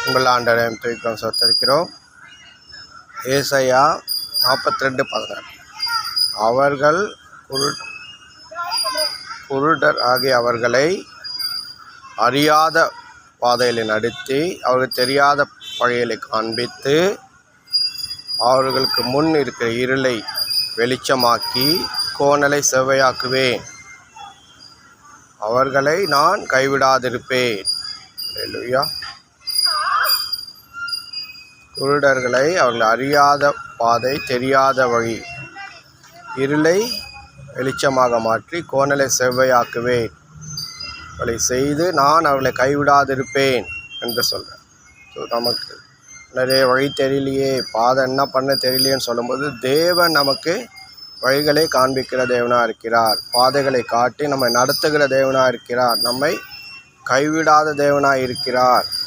உங்கள் ஆண்டவரையும் துதிக்கிறோம், சொத்தரிக்கிறோம். ஏசாயா 42:16. அவர்கள் குருடர் ஆகிய அவர்களை அறியாத பாதையில் நடத்தி, அவர்கள் தெரியாத வழிகளை காண்பித்து, அவர்களுக்கு முன் இருக்கிற இருளை வெளிச்சமாக்கி, கோணலை செவ்வையாக்குவேன். அவர்களை நான் கைவிடாதிருப்பேன். அல்லேலூயா. குருடர்களை அவர்கள் அறியாத பாதை, தெரியாத வழி, இருளை வெளிச்சமாக மாற்றி, கோணலை செவ்வையாக்குவேன். அவளை செய்து நான் அவளை கைவிடாதிருப்பேன் என்று சொல்கிறேன். ஸோ நமக்கு நிறைய வழி தெரியலையே, பாதை என்ன பண்ண தெரியலையேன்னு சொல்லும்போது, தேவன் நமக்கு வழிகளை காண்பிக்கிற தேவனாக இருக்கிறார். பாதைகளை காட்டி நம்மை நடத்துகிற தேவனாக இருக்கிறார். நம்மை கைவிடாத தேவனாக இருக்கிறார்.